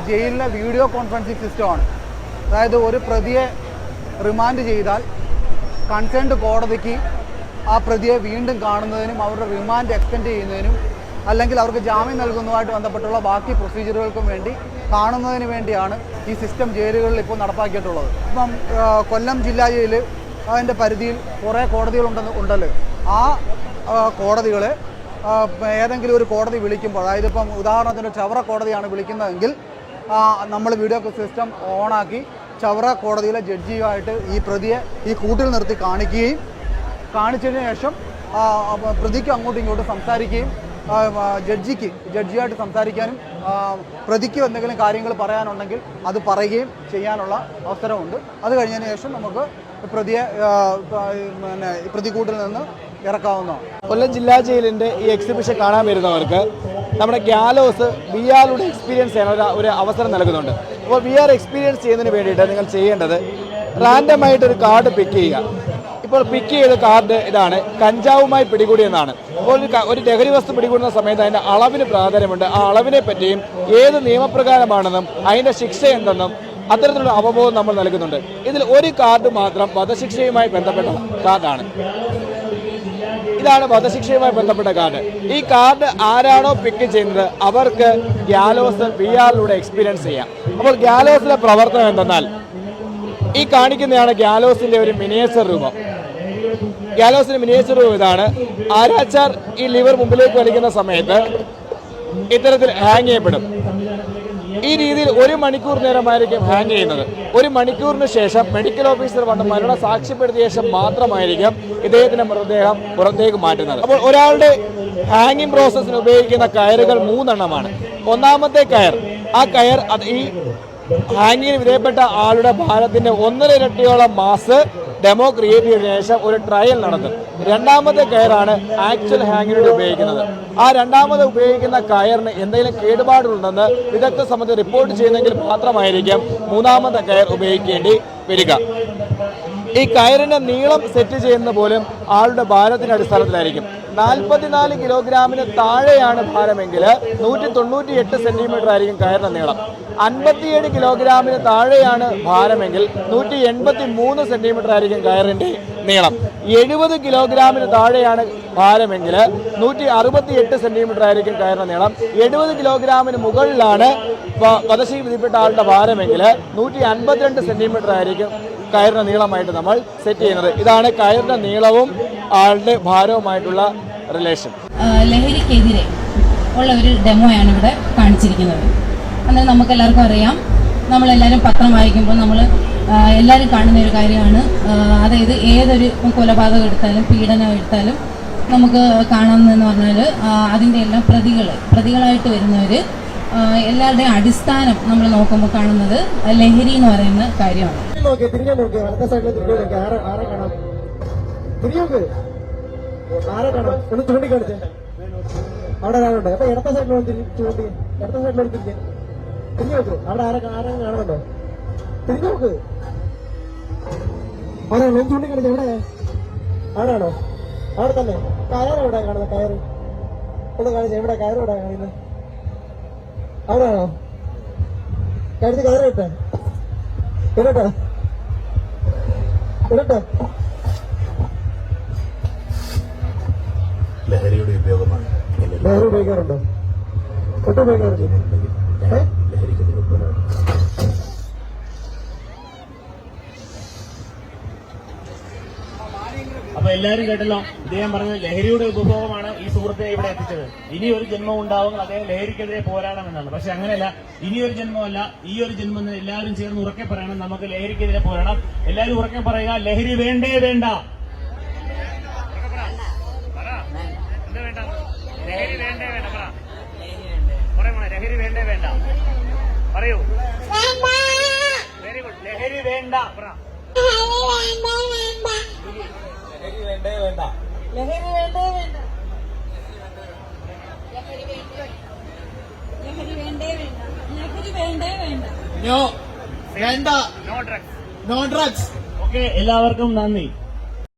ജയിലിലെ video conferencing സിസ്റ്റമാണ്. അതായത് ഒരു പ്രതിയെ റിമാൻഡ് ചെയ്താൽ കൺസേൺഡ് കോടതിക്ക് ആ പ്രതിയെ വീണ്ടും കാണുന്നതിനും അവരുടെ റിമാൻഡ് എക്സ്റ്റെൻഡ് ചെയ്യുന്നതിനും അല്ലെങ്കിൽ അവർക്ക് ജാമ്യം നൽകുന്നതുമായിട്ട് ബന്ധപ്പെട്ടുള്ള ബാക്കി പ്രൊസീജിയറുകൾക്കും വേണ്ടി കാണുന്നതിന് വേണ്ടിയാണ് ഈ സിസ്റ്റം ജയിലുകളിൽ ഇപ്പോൾ നടപ്പാക്കിയിട്ടുള്ളത്. ഇപ്പം കൊല്ലം ജില്ലാ ജയിൽ അതിൻ്റെ പരിധിയിൽ കുറേ കോടതികളുണ്ടല്ലോ. ആ കോടതികളെ ഏതെങ്കിലും ഒരു കോടതി വിളിക്കുമ്പോൾ, അതായത് ഇപ്പം ഉദാഹരണത്തിന് ചവറ കോടതിയാണ് വിളിക്കുന്നതെങ്കിൽ നമ്മൾ വീഡിയോ സിസ്റ്റം ഓണാക്കി ചവറ കോടതിയിലെ ജഡ്ജിയുമായിട്ട് ഈ പ്രതിയെ ഈ കൂട്ടിൽ നിർത്തി കാണിച്ചതിന് ശേഷം പ്രതിക്ക് അങ്ങോട്ടും ഇങ്ങോട്ടും സംസാരിക്കുകയും ജഡ്ജിയായിട്ട് സംസാരിക്കാനും പ്രതിക്ക് എന്തെങ്കിലും കാര്യങ്ങൾ പറയാനുണ്ടെങ്കിൽ അത് പറയുകയും ചെയ്യാനുള്ള അവസരമുണ്ട്. അത് കഴിഞ്ഞതിന് ശേഷം നമുക്ക് പ്രതിയെ പ്രതിക്കൂട്ടിൽ നിന്ന് ഇറക്കാവുന്നതാണ്. കൊല്ലം ജില്ലാ ജയിലിൻ്റെ ഈ എക്സിബിഷൻ കാണാൻ വരുന്നവർക്ക് നമ്മുടെ ഗ്യാലോസ് VR എക്സ്പീരിയൻസ് ചെയ്യാൻ ഒരു അവസരം നൽകുന്നുണ്ട്. അപ്പോൾ VR എക്സ്പീരിയൻസ് ചെയ്യുന്നതിന് വേണ്ടിയിട്ട് നിങ്ങൾ ചെയ്യേണ്ടത് റാൻഡമായിട്ടൊരു കാർഡ് പിക്ക് ചെയ്യുക. ഇപ്പോൾ പിക്ക് ചെയ്ത കാർഡ് ഇതാണ്, കഞ്ചാവുമായി പിടികൂടിയെന്നാണ്. അപ്പോൾ ഒരു ലഹരി വസ്തു പിടികൂടുന്ന സമയത്ത് അതിൻ്റെ അളവിന് പ്രാധാന്യമുണ്ട്. ആ അളവിനെ പറ്റിയും ഏത് നിയമപ്രകാരമാണെന്നും അതിൻ്റെ ശിക്ഷ എന്തെന്നും അത്തരത്തിലുള്ള അവബോധം നമ്മൾ നൽകുന്നുണ്ട്. ഇതിൽ ഒരു കാർഡ് മാത്രം വധശിക്ഷയുമായി ബന്ധപ്പെട്ട കാർഡാണ്. ഇതാണ് വധശിക്ഷയുമായി ബന്ധപ്പെട്ട കാർഡ്. ഈ കാർഡ് ആരാണോ പിക്ക് ചെയ്യുന്നത് അവർക്ക് ഗ്യാലോസ് VR എക്സ്പീരിയൻസ് ചെയ്യാം. അപ്പോൾ ഗ്യാലോസിലെ പ്രവർത്തനം എന്തെന്നാൽ ഈ കാണിക്കുന്നതാണ് ഗ്യാലോസിന്റെ ഒരു മിനിയേച്ചർ രൂപം. ഗ്യാലോസിന്റെ മിനിയേച്ചർ രൂപം ഇതാണ്. ആരാച്ചാർ ഈ ലിവർ മുമ്പിലേക്ക് വലിക്കുന്ന സമയത്ത് ഇത്തരത്തിൽ ഹാങ് ചെയ്യപ്പെടും. ഈ രീതിയിൽ 1 മണിക്കൂർ നേരമായിരിക്കും ഹാങ് ചെയ്യുന്നത്. 1 മണിക്കൂറിന് ശേഷം മെഡിക്കൽ ഓഫീസർ വന്ന് മരണം സാക്ഷ്യപ്പെടുത്തിയ ശേഷം മാത്രമായിരിക്കും ഇദ്ദേഹത്തിന്റെ മൃതദേഹം പുറത്തേക്ക് മാറ്റുന്നത്. അപ്പോൾ ഒരാളുടെ ഹാങ്ങിങ് പ്രോസസ്സിന് ഉപയോഗിക്കുന്ന കയറുകൾ 3 എണ്ണമാണ്. ഒന്നാമത്തെ കയർ, ആ കയർ ഈ ഹാങ്ങിങ്ങിന് വിധേയപ്പെട്ട ആളുടെ ഭാരത്തിന്റെ 1.5 ഇരട്ടിയോളം മാസ് ഡെമോ ക്രിയേറ്റ് ചെയ്തതിനു ശേഷം ഒരു ട്രയൽ നടത്തും. രണ്ടാമത്തെ കയറാണ് ആക്ച്വൽ ഹാങ്ങിങ്ങിന് ഉപയോഗിക്കുന്നത്. ആ രണ്ടാമത് ഉപയോഗിക്കുന്ന കയറിന് എന്തെങ്കിലും കേടുപാടുണ്ടെന്ന് വിദഗ്ധ സമിതി റിപ്പോർട്ട് ചെയ്യുന്നെങ്കിൽ മാത്രമായിരിക്കും മൂന്നാമത്തെ കയർ ഉപയോഗിക്കേണ്ടി വരിക. ഈ കയറിന്റെ നീളം സെറ്റ് ചെയ്യുന്ന പോലും ആളുടെ ഭാരത്തിന്റെ അടിസ്ഥാനത്തിലായിരിക്കും. 44 കിലോഗ്രാമിന് താഴെയാണ് ഭാരമെങ്കിൽ 198 സെന്റിമീറ്റർ ആയിരിക്കും കയറിന്റെ നീളം. 57 കിലോഗ്രാമിന് താഴെയാണ് ഭാരമെങ്കിൽ 183 സെന്റിമീറ്റർ ആയിരിക്കും കയറിന്റെ നീളം. 70 കിലോഗ്രാമിന് താഴെയാണ് ഭാരമെങ്കിൽ 168 സെന്റിമീറ്റർ ആയിരിക്കും കയറിന്റെ നീളം. 70 കിലോഗ്രാമിന് മുകളിലാണ് വധശിക്ഷ വിധിപ്പെട്ട ആളുടെ ഭാരമെങ്കിൽ 152 സെന്റിമീറ്റർ ആയിരിക്കും കയറിന്റെ നീളമായിട്ട് നമ്മൾ സെറ്റ് ചെയ്യുന്നത്. ഇതാണ് കയറിന്റെ നീളവും ആളുടെ ഭാരവുമായിട്ടുള്ള റിലേഷൻ. ലഹരിക്കെതിരെ ഉള്ള ഒരു ഡെമോയാണ് ഇവിടെ കാണിച്ചിരിക്കുന്നത്. അന്നേരം നമുക്കെല്ലാവർക്കും അറിയാം, നമ്മളെല്ലാവരും പത്രം വായിക്കുമ്പോൾ നമ്മൾ എല്ലാവരും കാണുന്ന ഒരു കാര്യമാണ്. അതായത് ഏതൊരു കൊലപാതകം എടുത്താലും പീഡനം എടുത്താലും നമുക്ക് കാണാമെന്ന് പറഞ്ഞാൽ അതിൻ്റെ എല്ലാം പ്രതികളായിട്ട് വരുന്നവർ എല്ലാവരുടെയും അടിസ്ഥാനം നമ്മൾ നോക്കുമ്പോൾ കാണുന്നത് ലഹരി എന്ന് പറയുന്ന കാര്യമാണ്. ഒന്ന് ചൂണ്ടിക്കാണിച്ചേ. അവിടെ ഒരാളുണ്ട്. അപ്പൊ ഇടത്ത സൈഡിലോട്ട് ചൂണ്ടി, ഇടത്ത സൈഡിലോട്ട് തിരിഞ്ഞ് നോക്ക്. അവിടെ ആരെ കാണുന്നുണ്ടോ? തിരിഞ്ഞു നോക്ക്. ആരാണോ ചൂണ്ടിക്കാണിച്ചത്? എവിടെ? ആരാണോ? അവിടെ തന്നെ. കയറ് എവിടെ കാണുന്നത്? കയറ് ഒന്ന് കാണിച്ച. എവിടെ കയറ്? എവിടെ കാണിക്കുന്നത്? അവിടെയാണോ? കഴുത്ത് കയറ് ഇട്ടെ. ഇടട്ടെ ഇടട്ടെ. ലഹരിയുടെ ഉപയോഗമാണ്. ലഹരി ഉപയോഗിക്കാറുണ്ടോ? ഒട്ടും ഉപയോഗിക്കാറില്ല. അപ്പൊ എല്ലാരും കേട്ടല്ലോ, ഇദ്ദേഹം പറഞ്ഞത് ലഹരിയുടെ ഉപഭോഗമാണ് ഈ സുഹൃത്തെ ഇവിടെ എത്തിച്ചത്. ഇനി ഒരു ജന്മം ഉണ്ടാവുമെങ്കിൽ അദ്ദേഹം ലഹരിക്കെതിരെ പോരാടണമെന്നാണ്. പക്ഷെ അങ്ങനെയല്ല, ഇനിയൊരു ജന്മമല്ല, ഈ ഒരു ജന്മം എല്ലാവരും ചേർന്ന് ഉറക്കെ പറയണം, നമുക്ക് ലഹരിക്കെതിരെ പോരാടാം. എല്ലാവരും ഉറക്കെ പറയുക, ലഹരി വേണ്ടേ വേണ്ട. ലഹരി വേണ്ടേ വേണ്ട ലഹരി വേണ്ടേ വേണ്ട പറയൂ. Very good. ലഹരി വേണ്ട ലഹരി വേണ്ടേ വേണ്ട ലഹരി വേണ്ടേ വേണ്ട ലഹരി വേണ്ടേ വേണ്ട ലഹരി വേണ്ടേ വേണ്ട നോ വേണ്ട. No drugs. No drugs. Okay, എല്ലാവർക്കും നന്ദി.